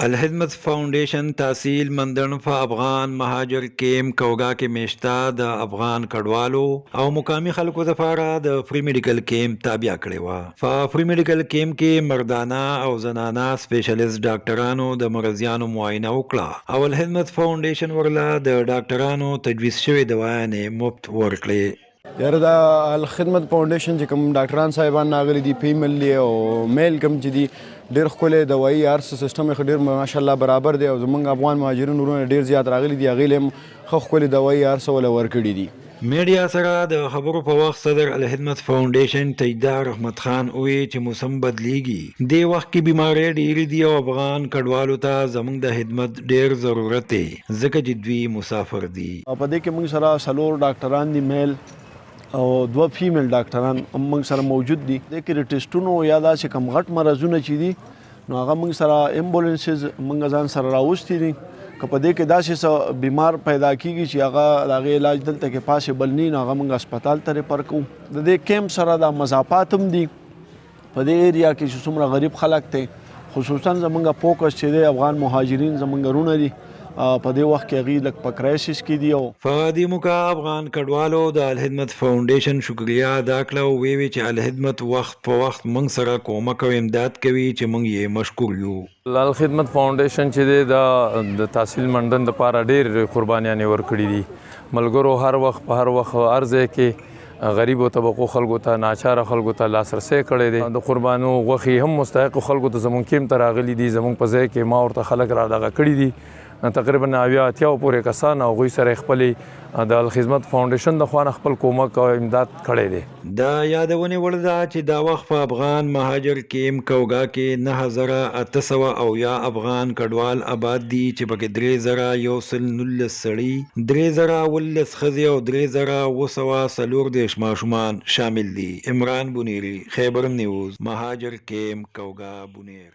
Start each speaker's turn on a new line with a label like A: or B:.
A: الخدمت فاؤنډیشن تحصیل مندن په افغان مهاجر کیم کوګه کې میشته د افغان کډوالو او مقامی خلکو لپاره د فری میډیکل کیم تابع کړی و. په فری میډیکل کیم کې مردانه او زنانه سپیشلیست ډاکټرانو د مرضیانو معاینه وکړه او الخدمت فاؤنډیشن ورله د ډاکټرانو تجویز شوی دوايانې مفت ورکړي.
B: یاره دا الخدمت فاؤنډیشن چې کوم ډاکټران صاحبان راغلي دي فیمیل دي او میل کوم چې دي ډېر ښکلی دوایي هر څه سیسټم یې ډېر ماشاءالله برابر دی او زموږ افغان مهاجرین ورونه ډېر زیات راغلي دي هغوی له هم ښه ښکلې دوایي هر څه وله ورکړي دي.
A: میډیا سره د خبرو په وخت صدر الخدمت فاؤنډیشن تجدار رحمت خان وی چې موسم بدلیږي د وخت کې بیماری ډېرې دي او افغان کډوالو ته زموږ د خدمت ډېر ضرورت دی ځکه چې دوی مسافر دي.
B: په دې کې موږ سره څلور ډاکټران دي میل او دوه فیمیل ډاکټران موږ سره موجود دي. دې کې د ټیسټونو یا داسې کم غټ مرضونه چې دي نو هغه موږ سره امبولانسز موږ ځان سره راوستي دي که په دې کې داسې څه بیمار پیدا کیږي چې هغه د هغې علاج دلته کې پاسبل نه وي نو هغه موږ هسپتال ته ریفر کوو. د دې کیمپ سره دا مضافات هم دي په دې ایریا کې چې څومره غریب خلک دی خصوصا زموږ فوکس چې دی افغان مهاجرین زموږ رونه دي په دې وخت کې هغوی لږ په کرایسس کې دي. او
A: فادي موکا افغان کډوالو د الخدمت فاؤنډیشن شکریا ادا کړه او ویوي چې الخدمت وخت په وخت موږ سره کومک او امداد کوي چې موږ یې مشکور یو.
C: الخدمت فاؤنډیشن چې دی د تحصیل مندن دپاره ډېر قربانیانې ورکړي دي. ملګرو هر وخت په هر وخت هر ځای کې غریبو طبقو خلکو ته ناچاره خلکو ته لاسرسی کړی دی. د قربانو غوښې هم مستحقو خلکو ته زموږ کیم ته راغلي دي. زموږ په ځای کې ما ورته خلک را دغه کړي دي تقریبا 80 پورې کسان او هغوی سره خپلې د الخدمت فاؤنډیشن د خوا نه خپل کومک او امداد کړی دی.
A: دا یادونې وړ ده چې دا وخت په افغان مهاجر کیم کوګه کې 9800 افغان کډوال آباد دي چې پکې 3119 سړي 3019 ښځې او 3740 ماشومان شامل دي. عمران بنيري، خیبر نیوز، مهاجر کیم کوګه بنیر.